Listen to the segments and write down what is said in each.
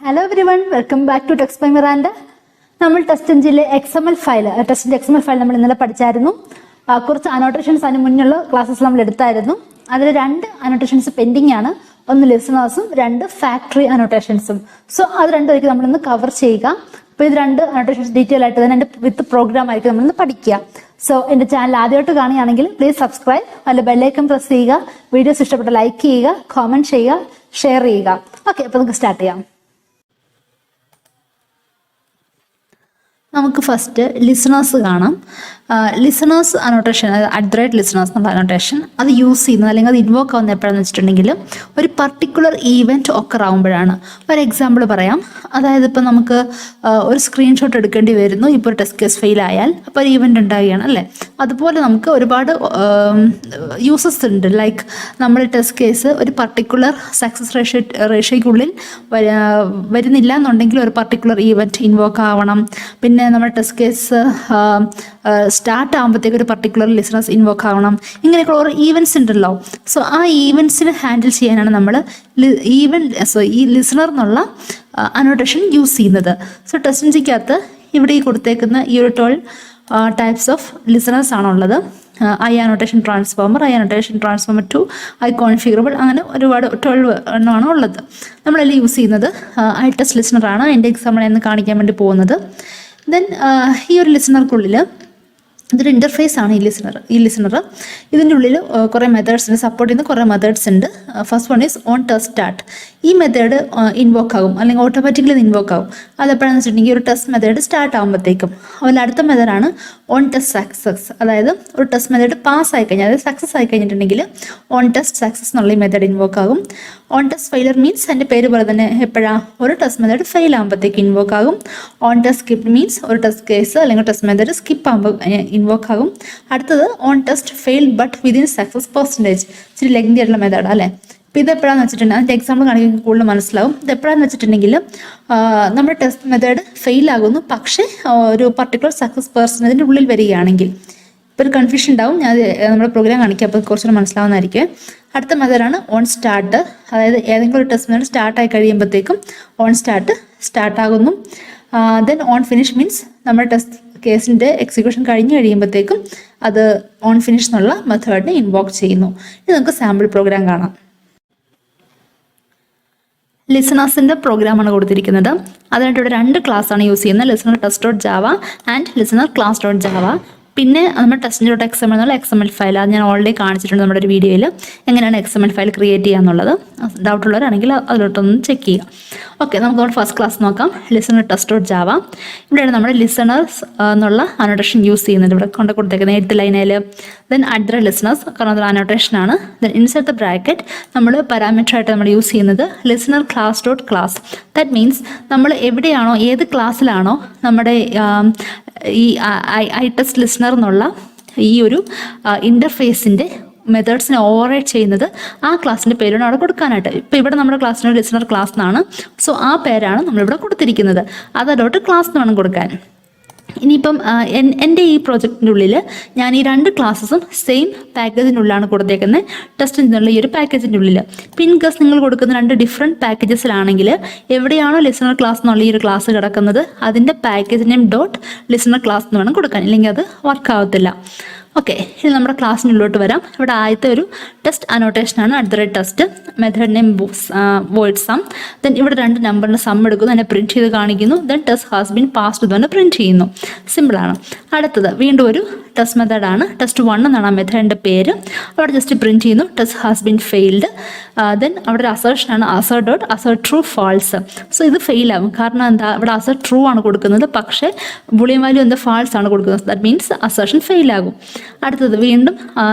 Hello everyone, welcome back to Text by Miranda. നമ്മൾ TestNG XML file ടെസ്റ്റിന്റെ XML file നമ്മൾ ഇന്നലെ പഠിച്ചായിരുന്നു. കുറച്ച് അനോട്ടേഷൻസ് അതിന് മുന്നുള്ള ക്ലാസ്സസ് നമ്മൾ എടുത്തായിരുന്നു. അതിൽ രണ്ട് അനോട്ടേഷൻസ് പെൻഡിങ് ആണ്. ഒന്ന് ലിസണേഴ്സും രണ്ട് ഫാക്ടറി അനോട്ടേഷൻസും. സോ അത് രണ്ടുപേർക്ക് നമ്മൾ ഇന്ന് കവർ ചെയ്യുക. അപ്പോൾ ഇത് രണ്ട് അനോട്ടേഷൻസ് ഡീറ്റെയിൽ ആയിട്ട് തന്നെ എൻ്റെ വിത്ത് പ്രോഗ്രാം ആയിരിക്കും നമ്മൾ ഇന്ന് പഠിക്കുക. സോ എൻ്റെ ചാനൽ ആദ്യമായിട്ട് കാണുകയാണെങ്കിൽ പ്ലീസ് സബ്സ്ക്രൈബ്, അല്ല ബെല്ലൈക്കൺ പ്രസ് ചെയ്യുക, വീഡിയോസ് ഇഷ്ടപ്പെട്ട ലൈക്ക് ചെയ്യുക, കോമെന്റ് ചെയ്യുക, ഷെയർ ചെയ്യുക. ഓക്കെ, അപ്പോൾ നമുക്ക് സ്റ്റാർട്ട് ചെയ്യാം. നമുക്ക് ഫസ്റ്റ് ലിസണേഴ്സ് കാണാം. ലിസണേഴ്സ് അനോട്ടേഷൻ, അറ്റ് ലിസണേഴ്സ് എന്നുള്ള അനോട്ടേഷൻ അത് യൂസ് ചെയ്യുന്നത് അല്ലെങ്കിൽ അത് ഇൻവോക്ക് ആവുന്നത് എപ്പോഴാണെന്ന് വെച്ചിട്ടുണ്ടെങ്കിൽ ഒരു പർട്ടിക്കുലർ ഈവൻറ്റ് ഒക്കെ ആവുമ്പോഴാണ്. ഒരു എക്സാമ്പിൾ പറയാം. അതായത് ഇപ്പോൾ നമുക്ക് ഒരു സ്ക്രീൻഷോട്ട് എടുക്കേണ്ടി വരുന്നു. ഇപ്പോൾ ഒരു ടെസ്റ്റ് കേസ് ഫെയിൽ ആയാൽ അപ്പോൾ ഒരു ഈവൻറ്റ് ഉണ്ടാവുകയാണ് അല്ലേ. അതുപോലെ നമുക്ക് ഒരുപാട് യൂസസ് ഉണ്ട്. ലൈക്ക് നമ്മൾ ടെസ്റ്റ് കേസ് ഒരു പർട്ടിക്കുലർ സക്സസ് റേഷ്യോയ്ക്കുള്ളിൽ വരുന്നില്ല എന്നുണ്ടെങ്കിൽ ഒരു പർട്ടിക്കുലർ ഈവൻറ്റ് ഇൻവോക്ക് ആവണം. പിന്നെ നമ്മുടെ ടെസ്റ്റ് കേസ് സ്റ്റാർട്ട് ആകുമ്പോഴത്തേക്ക് ഒരു പർട്ടിക്കുലർ ലിസണേഴ്സ് ഇൻവോക്ക് ആവണം. ഇങ്ങനെയൊക്കെയുള്ള ഓരോ ഈവൻറ്റ്സ് ഉണ്ടല്ലോ. സോ ആ ഈവൻറ്റ്സിനെ ഹാൻഡിൽ ചെയ്യാനാണ് നമ്മൾ ഈ ലിസണർ എന്നുള്ള അനോട്ടേഷൻ യൂസ് ചെയ്യുന്നത്. സോ TestNGക്കകത്ത് ഇവിടെ ഈ കൊടുത്തേക്കുന്ന ഈ ഒരു 12 ടൈപ്സ് ഓഫ് ലിസണേഴ്സ് ആണുള്ളത്. I annotation transformer, I annotation transformer 2, I configurable, അങ്ങനെ ഒരുപാട് 12 എണ്ണമാണ് ഉള്ളത്. നമ്മളെല്ലാം യൂസ് ചെയ്യുന്നത് ഐ ടെസ്റ്റ് ലിസണറാണ്. എൻ്റെ എക്സാമ്പിൾ എന്ന് കാണിക്കാൻ വേണ്ടി പോകുന്നത്. ദെൻ ഈ ഒരു ലിസണർക്കുള്ളിൽ ഇതൊരു ഇൻ്റർഫേസ് ആണ്. ഈ ലിസണർ ഇതിൻ്റെ ഉള്ളിൽ കുറേ മെത്തേഡ്സ് ഉണ്ട്, സപ്പോർട്ട് ചെയ്യുന്ന കുറേ മെത്തേഡ്സ് ഉണ്ട്. First one is on test start. ഈ മെത്തേഡ് ഇൻവോക്ക് ആകും അല്ലെങ്കിൽ ഓട്ടോമാറ്റിക്കലി ഇൻവോക്ക് ആകും. അതെപ്പോഴാണെന്ന് വെച്ചിട്ടുണ്ടെങ്കിൽ ഒരു ടെസ്റ്റ് മെത്തേഡ് സ്റ്റാർട്ട് ആകുമ്പോഴത്തേക്കും. അതുപോലെ അടുത്ത മെത്തേഡാണ് ഓൺ ടെസ്റ്റ് സക്സസ്. അതായത് ഒരു ടെസ്റ്റ് മെത്തേഡ് പാസ് ആയി കഴിഞ്ഞാൽ, അതായത് സക്സസ് ആയി കഴിഞ്ഞിട്ടുണ്ടെങ്കിൽ ഓൺ ടെസ്റ്റ് സക്സസ് എന്നുള്ള ഈ മെത്തേഡ് ഇൻവോക്ക് ആകും. ഓൺ ടെസ്റ്റ് ഫെയിലർ മീൻസ് എൻ്റെ പേര് പോലെ തന്നെ എപ്പോഴാണ് ഒരു ടെസ്റ്റ് മെത്തേഡ് ഫെയിൽ ആകുമ്പോഴത്തേക്ക് ഇൻവോക്ക് ആകും. ഓൺ ടെസ്റ്റ് സ്കിപ്പ് മീൻസ് ഒരു ടെസ്റ്റ് കേസ് അല്ലെങ്കിൽ ടെസ്റ്റ് മെത്തേഡ് സ്കിപ്പ് ആകുമ്പോൾ ഇൻവോക്ക് ആകും. അടുത്തത് on test fail but within success percentage. ഇച്ചിരി ലെങ്തി ആയിട്ടുള്ള മെത്തേഡ് അല്ലേ. അപ്പോൾ ഇത് എപ്പോഴാണെന്ന് വെച്ചിട്ടുണ്ടെങ്കിൽ അതിൻ്റെ എക്സാമ്പിൾ കാണിക്കാൻ കൂടുതൽ മനസ്സിലാവും. ഇത് എപ്പോഴാണെന്ന് വെച്ചിട്ടുണ്ടെങ്കിൽ നമ്മുടെ ടെസ്റ്റ് മെത്തേഡ് ഫെയിൽ ആകുന്നു, പക്ഷേ ഒരു പർട്ടിക്കുലർ സക്സസ് പെർസെൻറ്റേജിൻ്റെ ഉള്ളിൽ വരികയാണെങ്കിൽ. ഇപ്പോൾ ഒരു കൺഫ്യൂഷൻ ഉണ്ടാവും. ഞാൻ നമ്മുടെ പ്രോഗ്രാം കാണിക്കാം, അപ്പോൾ കുറച്ചുകൂടെ മനസ്സിലാവുന്നതായിരിക്കും. അടുത്ത മെത്തേഡാണ് ഓൺ സ്റ്റാർട്ട്. അതായത് ഏതെങ്കിലും ഒരു ടെസ്റ്റ് മെത്തേഡ് സ്റ്റാർട്ടായി കഴിയുമ്പോഴത്തേക്കും ഓൺ സ്റ്റാർട്ട് ആകുന്നു. ദെൻ ഓൺ ഫിനിഷ് മീൻസ് നമ്മുടെ ടെസ്റ്റ് കേസിൻ്റെ എക്സിക്യൂഷൻ കഴിഞ്ഞ് കഴിയുമ്പോഴത്തേക്കും അത് ഓൺ ഫിനിഷ് എന്നുള്ള മെത്തേഡിനെ ഇൻവോക്ക് ചെയ്യുന്നു. ഇത് നമുക്ക് സാമ്പിൾ പ്രോഗ്രാം കാണാം. ലിസണേഴ്സിൻ്റെ പ്രോഗ്രാമാണ് കൊടുത്തിരിക്കുന്നത്. അതിനായിട്ട് ഇവിടെ രണ്ട് ക്ലാസ്സാണ് യൂസ് ചെയ്യുന്നത്, ലിസണർ ടെസ്റ്റ്.java ആൻഡ് ലിസണർ class.java. പിന്നെ നമ്മൾ TestNG.xml എന്നുള്ള XML ഫയൽ, അത് ഞാൻ ഓൾറെഡി കാണിച്ചിട്ടുണ്ട് നമ്മുടെ ഒരു വീഡിയോയിൽ, എങ്ങനെയാണ് XML ഫയൽ ക്രിയേറ്റ് ചെയ്യുക എന്നുള്ളത്. ഡൗട്ടുള്ളവരാണെങ്കിൽ അതിലോട്ടൊന്ന് ചെക്ക് ചെയ്യുക. ഓക്കെ, നമുക്ക് നമ്മുടെ ഫസ്റ്റ് ക്ലാസ് നോക്കാം. ലിസണർ ടെസ്റ്റ്.java. ഇവിടെയാണ് നമ്മുടെ ലിസണേഴ്സ് എന്നുള്ള അനോട്ടേഷൻ യൂസ് ചെയ്യുന്നത്. ഇവിടെ കൊടുത്തേക്കുന്നത് 8th ലൈനിൽ. ദെൻ അറ്റ് ലിസണേഴ്സ്, കാരണം അതൊരു അനോട്ടേഷനാണ്. ദെൻ ഇൻസൈഡ് ദ ബ്രാക്കറ്റ് നമ്മൾ പാരാമീറ്ററായിട്ട് നമ്മൾ യൂസ് ചെയ്യുന്നത് ലിസണർ class.class. ദാറ്റ് മീൻസ് നമ്മൾ എവിടെയാണോ, ഏത് ക്ലാസ്സിലാണോ നമ്മുടെ ഈ ഐ ടെസ്റ്റ് ലിസണർ എന്നുള്ള ഈ ഒരു ഇൻ്റർഫേസിൻ്റെ മെത്തേഡ്സിനെ ഓവർറൈഡ് ചെയ്യുന്നത് ആ ക്ലാസ്സിൻ്റെ പേരാണ് അവിടെ കൊടുക്കാനായിട്ട്. ഇപ്പോൾ ഇവിടെ നമ്മുടെ ക്ലാസ്സിന് ലിസണർ ക്ലാസ് എന്നാണ്. സോ ആ പേരാണ് നമ്മളിവിടെ കൊടുത്തിരിക്കുന്നത്. അതോട്ട് ക്ലാസ് എന്ന് വേണം കൊടുക്കാൻ. ഇനിയിപ്പം എൻ്റെ ഈ പ്രോജക്റ്റിൻ്റെ ഉള്ളിൽ ഞാൻ ഈ രണ്ട് ക്ലാസ്സസും സെയിം പാക്കേജിൻ്റെ ഉള്ളിലാണ് കൊടുത്തേക്കുന്നത്, TestNG ഈ ഒരു പാക്കേജിൻ്റെ ഉള്ളിൽ. പിൻ ഗസ് നിങ്ങൾ കൊടുക്കുന്ന രണ്ട് ഡിഫറെൻറ്റ് പാക്കേജസിലാണെങ്കിൽ എവിടെയാണോ ലിസണർ ക്ലാസ് എന്നുള്ള ഈ ഒരു ക്ലാസ് കിടക്കുന്നത് അതിൻ്റെ പാക്കേജ് നെയിം .ലിസണർ ക്ലാസ് എന്ന് വേണം കൊടുക്കാൻ, ഇല്ലെങ്കിൽ അത് വർക്ക് ആവത്തില്ല. ഓക്കെ, ഇനി നമ്മുടെ ക്ലാസ്സിനുള്ളിലോട്ട് വരാം. ഇവിടെ ആദ്യത്തെ ഒരു ടെസ്റ്റ് അനോട്ടേഷനാണ് @test, method name void sum. Then ഇവിടെ രണ്ട് നമ്പറിൻ്റെ സം എടുക്കുന്നു, അതിനെ പ്രിൻറ്റ് ചെയ്ത് കാണിക്കുന്നു. Then test has been passed എന്ന് പ്രിൻറ്റ് ചെയ്യുന്നു. സിമ്പിളാണ്. അടുത്തത് വീണ്ടും ഒരു ടെസ്റ്റ് മെത്തേഡാണ്, test1 എന്നാണ് ആ മെത്തേഡിൻ്റെ പേര്. അവിടെ ജസ്റ്റ് പ്രിൻറ്റ് ചെയ്യുന്നു test has been failed. Then അവിടെ ഒരു അസേർഷനാണ് assert true false. സോ ഇത് ഫെയിൽ ആവും, കാരണം എന്താ, ഇവിടെ assert true ആണ് കൊടുക്കുന്നത്, പക്ഷേ ബൂളിയൻ വാല്യൂ എന്താ ഫാൾസ് ആണ് കൊടുക്കുന്നത്. ദാറ്റ് മീൻസ് അസേർഷൻ ഫെയിൽ ആകും. അടുത്തത് വീണ്ടും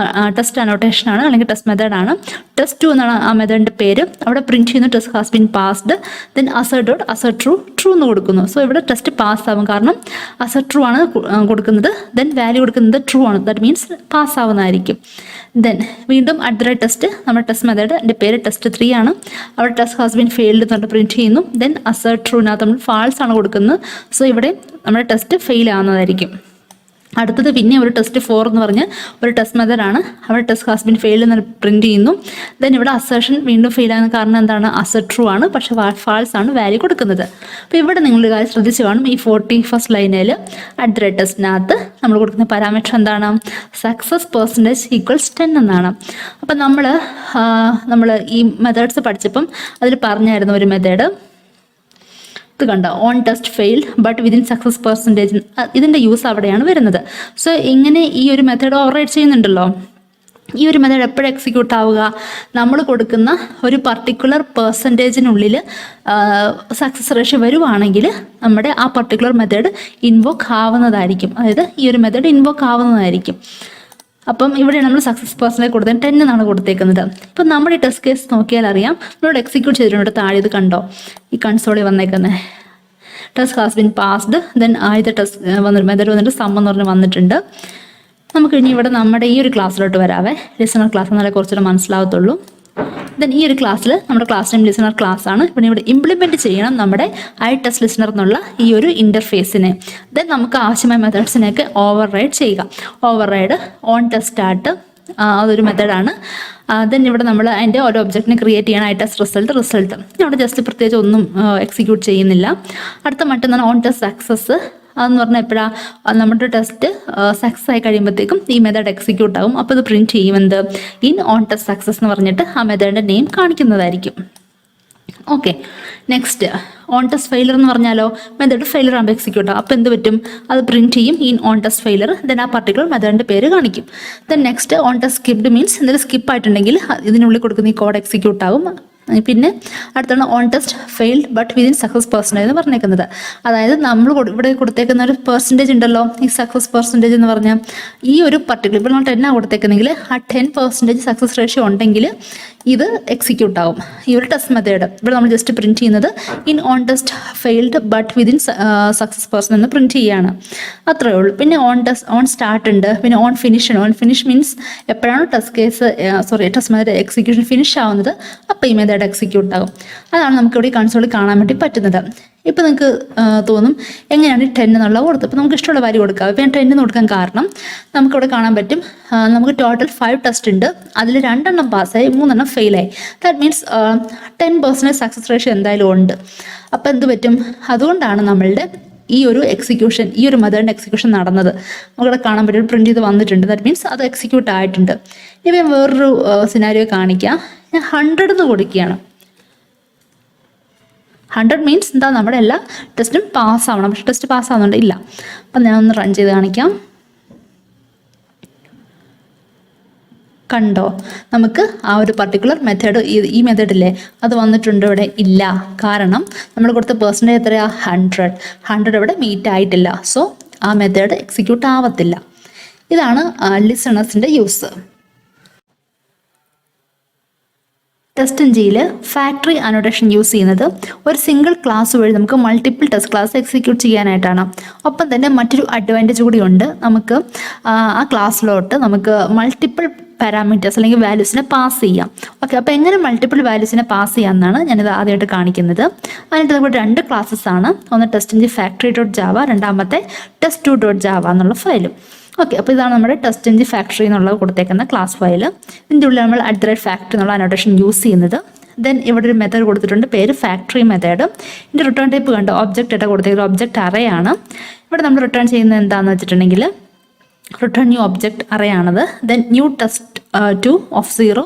ടെസ്റ്റ് അനോട്ടേഷനാണ് അല്ലെങ്കിൽ ടെസ്റ്റ് മെത്തേഡാണ്. test2 എന്നാണ് ആ മെത്തേഡിൻ്റെ പേര്. അവിടെ പ്രിൻറ്റ് ചെയ്യുന്നു test has been passed. Then assert true എന്ന് കൊടുക്കുന്നു. സോ ഇവിടെ ടെസ്റ്റ് പാസ് ആവും, കാരണം assert true ആണ് കൊടുക്കുന്നത്. ദെൻ വാല്യൂ കൊടുക്കുന്നത് ട്രൂ ആണ്, ദാറ്റ് മീൻസ് പാസ് ആവുന്നതായിരിക്കും. ദെൻ വീണ്ടും @test, നമ്മുടെ ടെസ്റ്റ് മെത്തേഡിൻ്റെ പേര് test3 ആണ്. അവിടെ ടെസ്റ്റ് ഹാസ് ബീൻ ഫെയിൽഡ് എന്ന് പറഞ്ഞിട്ട് പ്രിൻറ്റ് ചെയ്യുന്നു. ദെൻ assert trueനകത്ത് നമ്മൾ ഫാൾസ് ആണ് കൊടുക്കുന്നത്. സോ ഇവിടെ നമ്മുടെ ടെസ്റ്റ് ഫെയിൽ ആവുന്നതായിരിക്കും. അടുത്തത് പിന്നെ ഒരു ടെസ്റ്റ് 4 എന്ന് പറഞ്ഞ് ഒരു ടെസ്റ്റ് മെത്തേഡാണ്. അവിടെ ടെസ്റ്റ് ഹാസ് ബീൻ ഫെയിൽഡ് എന്ന് പ്രിന്റ് ചെയ്യുന്നു. ദെൻ ഇവിടെ അസേർഷൻ വീണ്ടും ഫെയിൽ ആകുന്ന കാരണം എന്താണ്? അസർട്ട് ട്രൂ ആണ്, പക്ഷെ ഫാൾസ് ആണ് വാല്യൂ കൊടുക്കുന്നത്. അപ്പോൾ ഇവിടെ നിങ്ങൾ കാര്യം ശ്രദ്ധിച്ച് കാണും. ഈ 41st ലൈനിൽ @ടെസ്റ്റിനകത്ത് നമ്മൾ കൊടുക്കുന്ന പാരാമീറ്റർ എന്താണ്? സക്സസ് പെർസെൻറ്റേജ് ഈക്വൽസ് 10 എന്നാണ്. അപ്പം നമ്മൾ ഈ മെത്തേഡ്സ് പഠിച്ചപ്പം അതിൽ പറഞ്ഞായിരുന്നു ഒരു മെത്തേഡ്, ഇത് കണ്ടോ, on test failed but within success percentage. ഇതിൻ്റെ യൂസ് അവിടെയാണ് വരുന്നത്. സോ ഇങ്ങനെ ഈ ഒരു മെത്തേഡ് ഓവർറൈഡ് ചെയ്യുന്നുണ്ടല്ലോ. ഈ ഒരു മെത്തേഡ് എപ്പോഴും എക്സിക്യൂട്ട് ആവുക? നമ്മൾ കൊടുക്കുന്ന ഒരു പർട്ടിക്കുലർ പെർസെൻറ്റേജിനുള്ളിൽ സക്സസ് റേഷ്യോ വരുവാണെങ്കിൽ നമ്മുടെ ആ പർട്ടിക്കുലർ മെത്തേഡ് ഇൻവോക്ക് ആവുന്നതായിരിക്കും. അതായത് ഈ ഒരു മെത്തേഡ് ഇൻവോക്ക് ആവുന്നതായിരിക്കും. അപ്പം ഇവിടെ നമ്മൾ സക്സസ് പെർസെൻറ്റേജ് കൊടുത്തത് 10 എന്നാണ് കൊടുത്തേക്കുന്നത്. ഇപ്പം നമ്മുടെ ഈ ടെസ്റ്റ് കേസ് നോക്കിയാൽ അറിയാം, നമ്മളോട് എക്സിക്യൂട്ട് ചെയ്തിട്ടുണ്ട്. താഴെ ഇത് കണ്ടോ, ഈ കൺസോളിൽ വന്നേക്കുന്നത് test has been passed. Then ആദ്യത്തെ ടെസ്റ്റ് വന്നിട്ട് മെത്തേഡ് വന്നിട്ട് സം എന്ന് പറഞ്ഞ് വന്നിട്ടുണ്ട്. നമുക്ക് ഇനി ഇവിടെ നമ്മുടെ ഈ ഒരു ക്ലാസ്സിലോട്ട് വരാവേ. ലിസണർ ക്ലാസ് എന്നാലേ കുറച്ചുകൂടെ മനസ്സിലാവത്തുള്ളൂ. ദെൻ ഈ ഒരു ക്ലാസ്സിൽ നമ്മുടെ ക്ലാസ് ടൈം ലിസണർ ക്ലാസ് ആണ്. പിന്നെ ഇവിടെ ഇംപ്ലിമെൻറ്റ് ചെയ്യണം നമ്മുടെ ടെസ്റ്റ് ലിസണർ എന്നുള്ള ഈ ഒരു ഇൻ്റർഫേസിനെ. ദെൻ നമുക്ക് ആവശ്യമായ മെത്തേഡ്സിനെയൊക്കെ ഓവർ റൈഡ് ചെയ്യുക. Over ride on test start അതൊരു മെത്തേഡാണ്. ദെൻ ഇവിടെ നമ്മൾ അതിൻ്റെ ഓരോ ഒബ്ജക്റ്റിനെ ക്രിയേറ്റ് ചെയ്യണം. റിസൾട്ട് ഇവിടെ ജസ്റ്റ് പ്രത്യേകിച്ച് ഒന്നും എക്സിക്യൂട്ട് ചെയ്യുന്നില്ല. അടുത്ത മറ്റൊന്നാണ് ഓൺ ടെസ്റ്റ് സക്സസ്. അതെന്ന് പറഞ്ഞാൽ എപ്പോഴാണ് നമ്മുടെ ടെസ്റ്റ് സക്സസ് ആയി കഴിയുമ്പോഴത്തേക്കും ഈ മെത്തേഡ് എക്സിക്യൂട്ട് ആകും. അപ്പോൾ ഇത് പ്രിൻറ്റ് ചെയ്യുമെന്ത്? ഇൻ ഓൺ ടെസ്റ്റ് സക്സസ് എന്ന് പറഞ്ഞിട്ട് ആ മെത്തേഡിൻ്റെ നെയിം കാണിക്കുന്നതായിരിക്കും. Okay, next on test failure എന്ന് പറഞ്ഞാലോ, മെത്തേഡ് ഫെയിലർ ആകുമ്പോൾ എക്സിക്യൂട്ട് ആകും. അപ്പോൾ എന്ത് പറ്റും? അത് പ്രിൻറ്റ് ചെയ്യും in on test failure. Then ആ പർട്ടിക്കുലർ മെത്തേഡിൻ്റെ പേര് കാണിക്കും. Then next on test skipped means എന്തെങ്കിലും സ്കിപ്പ് ആയിട്ടുണ്ടെങ്കിൽ ഇതിനുള്ളിൽ കൊടുക്കുന്ന ഈ കോഡ് എക്സിക്യൂട്ട് ആകും. പിന്നെ അടുത്താണ് on test failed but within success percentage എന്ന് പറഞ്ഞേക്കുന്നത്. അതായത് നമ്മൾ ഇവിടെ കൊടുത്തേക്കുന്ന ഒരു പെർസെൻറ്റേജ് ഉണ്ടല്ലോ, ഈ സക്സസ് പെർസെൻറ്റേജ് എന്ന് പറഞ്ഞാൽ ഈ ഒരു പർട്ടിക്കുലർ ഇപ്പോൾ നമ്മൾ 10 കൊടുത്തേക്കുന്നെങ്കിൽ ആ 10% സക്സസ് റേഷ്യോ ഉണ്ടെങ്കിൽ ഇത് എക്സിക്യൂട്ട് ആവും. ഈ ഒരു ടെസ്റ്റ് മെത്തേഡ് ഇവിടെ നമ്മൾ ജസ്റ്റ് പ്രിൻറ്റ് ചെയ്യുന്നത് in on test failed but within success person എന്ന് പ്രിൻറ്റ് ചെയ്യുകയാണ്. അത്രയേ ഉള്ളൂ. പിന്നെ ഓൺ സ്റ്റാർട്ട് ഉണ്ട്. പിന്നെ ഓൺ ഫിനിഷ് മീൻസ് എപ്പോഴാണ് ടെസ്റ്റ് മെത്തേഡ് എക്സിക്യൂഷൻ ഫിനിഷ് ആവുന്നത് അപ്പോൾ ഈ മെത്തേഡ് എക്സിക്യൂട്ട് ആകും. അതാണ് നമുക്കിവിടെ കൺസോളിൽ കാണാൻ വേണ്ടി പറ്റുന്നത്. ഇപ്പോൾ നിങ്ങൾക്ക് തോന്നും എങ്ങനെയാണ് 10 എന്നുള്ള കൊടുത്തത്. അപ്പോൾ നമുക്ക് ഇഷ്ടമുള്ള വാല്യൂ കൊടുക്കാം. ഇപ്പോൾ ഞാൻ 10 എന്ന് കൊടുക്കാൻ കാരണം നമുക്കിവിടെ കാണാൻ പറ്റും നമുക്ക് ടോട്ടൽ 5 ടെസ്റ്റ് ഉണ്ട്. അതിൽ 2 പാസ്സായി 3 ഫെയിലായി. ദാറ്റ് മീൻസ് 10% സക്സസ് റേഷ്യോ എന്തായാലും ഉണ്ട്. അപ്പോൾ എന്ത് പറ്റും? അതുകൊണ്ടാണ് നമ്മളുടെ ഈ ഒരു മെത്തേഡിൻ്റെ എക്സിക്യൂഷൻ നടന്നത്. നമുക്കിവിടെ കാണാൻ പറ്റും പ്രിൻറ്റ് ചെയ്ത് വന്നിട്ടുണ്ട്. ദാറ്റ് മീൻസ് അത് എക്സിക്യൂട്ട് ആയിട്ടുണ്ട്. ഇപ്പം ഞാൻ വേറൊരു സിനാരിയോ കാണിക്കാം. ഞാൻ 100 എന്ന് കൊടുക്കുകയാണ്. 100 മീൻസ് എന്താ, നമ്മുടെ എല്ലാ ടെസ്റ്റും പാസ്സാവണം. പക്ഷെ ടെസ്റ്റ് പാസ്സാവുന്നുണ്ട് ഇല്ല. അപ്പം ഞാൻ ഒന്ന് റൺ ചെയ്ത് കാണിക്കാം. കണ്ടോ, നമുക്ക് ആ ഒരു പർട്ടിക്കുലർ മെത്തേഡ് ഈ മെത്തേഡില്ലേ അത് വന്നിട്ടുണ്ട് ഇവിടെ ഇല്ല. കാരണം നമ്മൾ കൊടുത്ത പെർസെൻറ്റേജ് എത്രയാ? 100 ഇവിടെ മീറ്റ് ആയിട്ടില്ല. സോ ആ മെത്തേഡ് എക്സിക്യൂട്ട് ആവത്തില്ല. ഇതാണ് ലിസണേഴ്സിൻ്റെ യൂസ്. TestNGയിൽ ഫാക്ടറി അനോട്ടേഷൻ യൂസ് ചെയ്യുന്നത് ഒരു സിംഗിൾ ക്ലാസ് വഴി നമുക്ക് മൾട്ടിപ്പിൾ ടെസ്റ്റ് ക്ലാസ് എക്സിക്യൂട്ട് ചെയ്യാനായിട്ടാണ്. ഒപ്പം തന്നെ മറ്റൊരു അഡ്വാൻറ്റേജ് കൂടിയുണ്ട്. നമുക്ക് ആ ക്ലാസ്സിലോട്ട് നമുക്ക് മൾട്ടിപ്പിൾ പാരാമീറ്റേഴ്സ് അല്ലെങ്കിൽ വാല്യൂസിനെ പാസ് ചെയ്യാം. ഓക്കെ, അപ്പോൾ എങ്ങനെ മൾട്ടിപ്പിൾ വാല്യൂസിനെ പാസ് ചെയ്യാമെന്നാണ് ഞാനിത് ആദ്യമായിട്ട് കാണിക്കുന്നത്. അതിനായിട്ട് നമുക്ക് 2 ക്ലാസ്സസ് ആണ്. ഒന്ന് TestNG factory.java, രണ്ടാമത്തെ test2.java എന്നുള്ള ഫയലും. ഓക്കെ, അപ്പോൾ ഇതാണ് നമ്മുടെ TestNG ഫാക്ടറി എന്നുള്ളത് കൊടുത്തേക്കുന്ന ക്ലാസ് ഫയൽ. ഇതിൻ്റെ ഉള്ളിൽ നമ്മൾ @factory എന്നുള്ള അനോട്ടേഷൻ യൂസ് ചെയ്യുന്നത്. ദെൻ ഇവിടെ ഒരു മെത്തേഡ് കൊടുത്തിട്ടുണ്ട്, പേര് ഫാക്ടറി മെത്തേഡ്. ഇതിൻ്റെ റിട്ടേൺ ടൈപ്പ് കണ്ടോ, ഒബ്ജക്റ്റ് ആയിട്ട് കൊടുത്തേക്കുന്നത് ഒബ്ജക്റ്റ് അറേ ആണ്. ഇവിടെ നമ്മൾ റിട്ടേൺ ചെയ്യുന്നത് എന്താണെന്ന് വെച്ചിട്ടുണ്ടെങ്കിൽ റിട്ടേൺ ന്യൂ ഒബ്ജക്റ്റ് അറേ ആണത്. Then new test2 of 0,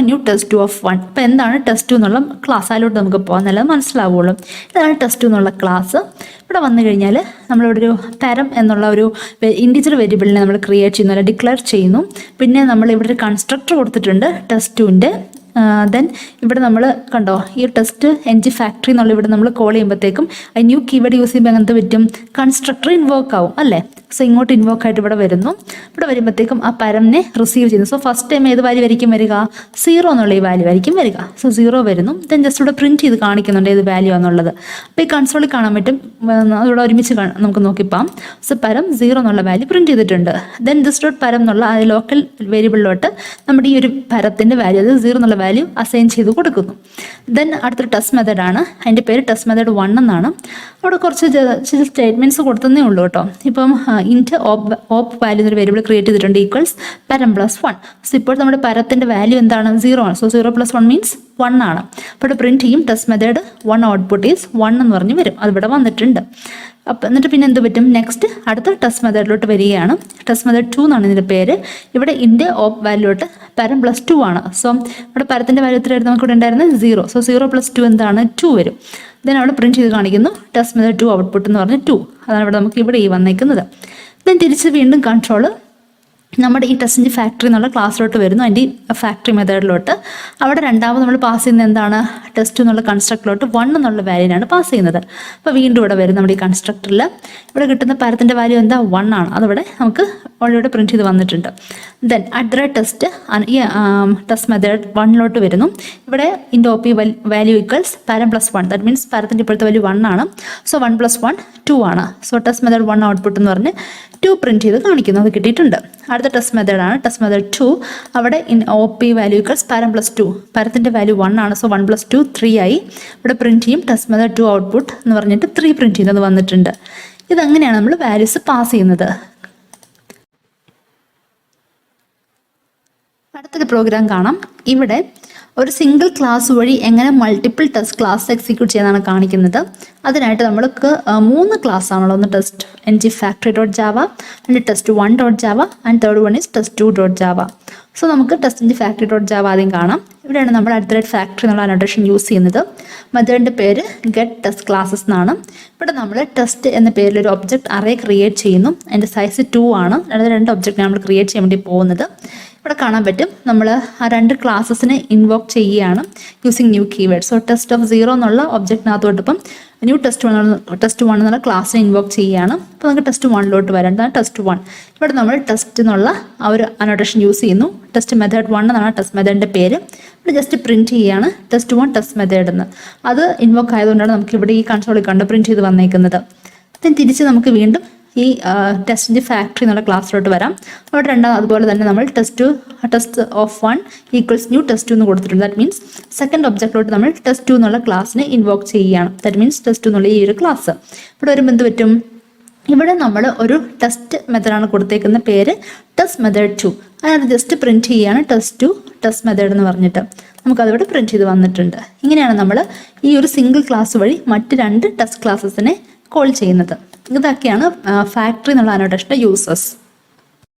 new test2 of 1. അപ്പോൾ എന്താണ് test2 എന്നുള്ള ക്ലാസ്, അതിലോട്ട് നമുക്ക് പോകാൻ നല്ലത് മനസ്സിലാവുള്ളൂ. ഇതാണ് test2 എന്നുള്ള ക്ലാസ്. ഇവിടെ വന്നു കഴിഞ്ഞാൽ നമ്മളിവിടെ ഒരു തരം എന്നുള്ള ഒരു ഇൻഡിജർ വേരിയബിളിനെ നമ്മൾ ക്രിയേറ്റ് ചെയ്യുന്നു, അല്ലെങ്കിൽ ഡിക്ലെയർ ചെയ്യുന്നു. പിന്നെ നമ്മൾ ഇവിടെ ഒരു കൺസ്ട്രക്ടർ കൊടുത്തിട്ടുണ്ട് test2ൻ്റെ. ദെൻ ഇവിടെ നമ്മൾ കണ്ടോ ഈ TestNG ഫാക്ടറി എന്നുള്ള ഇവിടെ നമ്മൾ കോൾ ചെയ്യുമ്പോഴത്തേക്കും ന്യൂ കീവേഡ് യൂസ് ചെയ്യുമ്പോൾ അങ്ങനത്തെ പറ്റും, കൺസ്ട്രക്ടർ ഇൻവോക്ക് ആവും അല്ലേ. സോ ഇങ്ങോട്ട് ഇൻവോക്ക് ആയിട്ട് ഇവിടെ വരുന്നു. ഇവിടെ വരുമ്പോഴത്തേക്കും ആ പരമിനെ റിസീവ് ചെയ്യുന്നു. സോ ഫസ്റ്റ് ടൈം ഏത് വാല്യൂ ആയിരിക്കും വരിക? 0 എന്നുള്ള ഈ വാല്യൂ ആയിരിക്കും വരിക. സോ 0 വരുന്നു. ദെൻ ജസ്റ്റ് ഇവിടെ പ്രിൻറ്റ് ചെയ്ത് കാണിക്കുന്നുണ്ട് ഏത് വാല്യൂ എന്നുള്ളത്. അപ്പോൾ ഈ കൺസോളിൽ കാണാൻ പറ്റും. ഇവിടെ ഒരുമിച്ച് നമുക്ക് നോക്കിപ്പാം. സോ പരം 0 എന്നുള്ള വാല്യൂ പ്രിൻറ്റ് ചെയ്തിട്ടുണ്ട്. ദെൻ ദിസ് ഡോട്ട് പരം എന്നുള്ള ആ ലോക്കൽ വേരിയബിളിലോട്ട് നമ്മുടെ ഈ ഒരു പരത്തിൻ്റെ വാല്യൂ, അത് 0 എന്നുള്ള വാല്യൂ അസൈൻ ചെയ്ത് കൊടുക്കുന്നു. ദെൻ അടുത്തൊരു ടെസ്റ്റ് മെത്തേഡാണ്. അതിൻ്റെ പേര് ടെസ്റ്റ് മെത്തേഡ് 1 എന്നാണ്. അവിടെ കുറച്ച് ചില സ്റ്റേറ്റ്മെൻറ്റ്സ് കൊടുത്തതേ ഉള്ളൂ കേട്ടോ. ഇപ്പം ഇൻറ്റ് ഓപ്പ് വാല്യൂ എന്നൊരു വേരിയബിൾ ക്രിയേറ്റ് ചെയ്തിട്ടുണ്ട്, ഈക്വൽസ് പരം പ്ലസ് 1. സോ ഇപ്പോൾ നമ്മുടെ പരത്തിൻ്റെ വാല്യൂ എന്താണ്? 0 ആണ്. സോ 0 + 1 മീൻസ് 1 ആണ്. അപ്പോൾ പ്രിൻറ്റ് ചെയ്യും ടെസ്റ്റ് മെത്തേഡ് 1 ഔട്ട്പുട്ട് ഈസ് 1 എന്ന് പറഞ്ഞ് വരും. അതിവിടെ വന്നിട്ടുണ്ട്. അപ്പം എന്നിട്ട് പിന്നെ എന്ത് പറ്റും? നെക്സ്റ്റ് അടുത്ത ടെസ്റ്റ് മെത്തേഡിലോട്ട് വരികയാണ്. ടെസ്റ്റ് മെത്തേഡ് 2 എന്നാണ് ഇതിൻ്റെ പേര്. ഇവിടെ ഇൻ്റെ ഓപ്പ് വാല്യൂട്ട് പരം പ്ലസ് 2 ആണ്. സോ ഇവിടെ പരത്തിൻ്റെ വാല്യൂ എത്രയായിരുന്നു നമുക്ക് ഇവിടെ ഉണ്ടായിരുന്നത്? 0. സോ 0 + 2 എന്താണ്? 2 വരും. ദെൻ അവിടെ പ്രിൻറ്റ് ചെയ്ത് കാണിക്കുന്നു ടെസ്റ്റ് മെത്തേഡ് 2 ഔട്ട്പുട്ട് എന്ന് പറഞ്ഞ് 2. അതാണ് ഇവിടെ നമുക്ക് ഇവിടെ ഈ വന്നേക്കുന്നത്. ദെൻ തിരിച്ച് വീണ്ടും കൺട്രോൾ നമ്മുടെ ഈ TestNG ഫാക്ടറി എന്നുള്ള ക്ലാസ്സിലോട്ട് വരുന്നു, അതിൻ്റെ ഫാക്ടറി മെത്തേഡിലോട്ട്. അവിടെ രണ്ടാമത് നമ്മൾ പാസ് ചെയ്യുന്നത് എന്താണ്? ടെസ്റ്റ് എന്നുള്ള കൺസ്ട്രക്ടറിലോട്ട് 1 എന്നുള്ള വാല്യൂനാണ് പാസ് ചെയ്യുന്നത്. അപ്പോൾ വീണ്ടും ഇവിടെ വരും നമ്മുടെ ഈ കൺസ്ട്രക്ടറിൽ. ഇവിടെ കിട്ടുന്ന പരത്തിൻ്റെ വാല്യൂ എന്താ? 1 ആണ്. അതിവിടെ നമുക്ക് ഓൾറെഡി പ്രിൻറ്റ് ചെയ്ത് വന്നിട്ടുണ്ട്. ദെൻ ടെസ്റ്റ് ഈ ടെസ്റ്റ് മെത്തേഡ് 1ലോട്ട് വരുന്നു. ഇവിടെ ഇൻ്റെ OP വാല്യൂ ഈക്വൽസ് പരം പ്ലസ് 1. ദാറ്റ് മീൻസ് പരത്തിൻ്റെ ഇപ്പോഴത്തെ വാല്യൂ 1 ആണ്. സോ 1 + 1 2 ആണ്. സോ ടെസ്റ്റ് മെത്തേഡ് 1 ഔട്ട്പുട്ട് എന്ന് പറഞ്ഞ് 2 പ്രിൻറ്റ് ചെയ്ത് കാണിക്കുന്നു. അത് കിട്ടിയിട്ടുണ്ട്. അടുത്ത ടെസ്റ്റ് മെത്തേഡാണ് ടെസ്റ്റ് മെത്തേഡ് 2. അവിടെ OP വാല്യൂ ഈക്വൽസ് പരം പ്ലസ് 2. പരത്തിൻ്റെ വാല്യൂ 1 ആണ്. സോ 1 + 2 3 ആയി. ഇവിടെ പ്രിൻറ്റ് ചെയ്യും ടെസ്റ്റ് മെത്തേഡ് 2 ഔട്ട്പുട്ട് എന്ന് പറഞ്ഞിട്ട് 3 പ്രിൻറ്റ് ചെയ്യുന്നത് വന്നിട്ടുണ്ട്. ഇതങ്ങനെയാണ് നമ്മൾ വാല്യൂസ് പാസ് ചെയ്യുന്നത്. അടുത്തൊരു പ്രോഗ്രാം കാണാം. ഇവിടെ ഒരു സിംഗിൾ ക്ലാസ് വഴി എങ്ങനെ മൾട്ടിപ്പിൾ ടെസ്റ്റ് ക്ലാസ് എക്സിക്യൂട്ട് ചെയ്യാനാണ് കാണിക്കുന്നത്. അതിനായിട്ട് നമ്മൾക്ക് 3 ക്ലാസ് ആണല്ലോ. ഒന്ന് TestNG factory.java, and test1.java, and third one is test2.java. So നമുക്ക് TestNG factory.java ആദ്യം കാണാം. ഇവിടെയാണ് നമ്മൾ factory എന്നുള്ള അനോട്ടേഷൻ യൂസ് ചെയ്യുന്നത്. മെത്തേഡിൻ്റെ പേര് ഗെറ്റ് ടെസ്റ്റ് ക്ലാസ്സസ് എന്നാണ്. ഇവിടെ നമ്മൾ ടെസ്റ്റ് എന്ന പേരിൽ ഒരു ഒബ്ജക്റ്റ് അറേ ക്രിയേറ്റ് ചെയ്യുന്നു. അതിൻ്റെ സൈസ് 2 ആണ്. അതായത് 2 ഒബ്ജക്റ്റ് നമ്മൾ ക്രിയേറ്റ് ചെയ്യാൻ വേണ്ടി പോകുന്നത്. ഇവിടെ കാണാൻ പറ്റും നമ്മൾ ആ 2 ക്ലാസ്സസിനെ ഇൻവോക്ക് ചെയ്യുകയാണ് using new keyword. So test of 0 എന്നുള്ള ഒബ്ജക്റ്റിനകത്തോട്ട് ഇപ്പം ന്യൂ ടെസ്റ്റ് 1 എന്നുള്ള ക്ലാസ്സിനെ ഇൻവോക്ക് ചെയ്യുകയാണ്. അപ്പോൾ നമുക്ക് ടെസ്റ്റ് 1ലോട്ട് വരാം. അതാണ് ടെസ്റ്റ് 1. ഇവിടെ നമ്മൾ ടെസ്റ്റ് എന്നുള്ള ആ ഒരു അനോട്ടേഷൻ യൂസ് ചെയ്യുന്നു. ടെസ്റ്റ് മെത്തേഡ് 1 എന്നാണ് ടെസ്റ്റ് മെത്തേഡിൻ്റെ പേര്. ഇവിടെ ജസ്റ്റ് പ്രിൻറ്റ് ചെയ്യുകയാണ് ടെസ്റ്റ് 1 ടെസ്റ്റ് മെത്തേഡ് എന്ന്. അത് ഇൻവോക്ക് ആയതുകൊണ്ടാണ് നമുക്ക് ഇവിടെ ഈ കൺസോളിൽ കണ്ട് പ്രിൻറ്റ് ചെയ്ത് വന്നേക്കുന്നത്. then തിരിച്ച് നമുക്ക് വീണ്ടും ഈ TestNG ഫാക്ടറി എന്നുള്ള ക്ലാസ്സിലോട്ട് വരാം. അവിടെ രണ്ടാമത് അതുപോലെ തന്നെ നമ്മൾ test of 1 equals new test 2 എന്ന് കൊടുത്തിട്ടുണ്ട്. ദാറ്റ് മീൻസ് സെക്കൻഡ് ഒബ്ജക്റ്റിലോട്ട് നമ്മൾ ടെസ്റ്റ് 2 എന്നുള്ള ക്ലാസ്സിനെ ഇൻവോക്ക് ചെയ്യുകയാണ്. ദാറ്റ് മീൻസ് ടെസ്റ്റ് 2 എന്നുള്ള ഈ ഒരു ക്ലാസ്. ഇവിടെ വരുമ്പോൾ എന്ത് പറ്റും? ഇവിടെ നമ്മൾ ഒരു ടെസ്റ്റ് മെത്തേഡാണ് കൊടുത്തേക്കുന്ന പേര് ടെസ്റ്റ് മെത്തേഡ് 2. അതായത് ജസ്റ്റ് പ്രിൻറ്റ് ചെയ്യുകയാണ് ടെസ്റ്റ് 2 ടെസ്റ്റ് മെത്തേഡ് എന്ന് പറഞ്ഞിട്ട്. നമുക്കതിവിടെ പ്രിൻറ്റ് ചെയ്ത് വന്നിട്ടുണ്ട്. ഇങ്ങനെയാണ് നമ്മൾ ഈ ഒരു സിംഗിൾ ക്ലാസ് വഴി മറ്റ് 2 ടെസ്റ്റ് ക്ലാസ്സസിനെ കോൾ ചെയ്യുന്നത്. ഇതൊക്കെയാണ് ഫാക്ടറി എന്നുള്ള അനോട്ടേഷൻ്റെ യൂസസ്.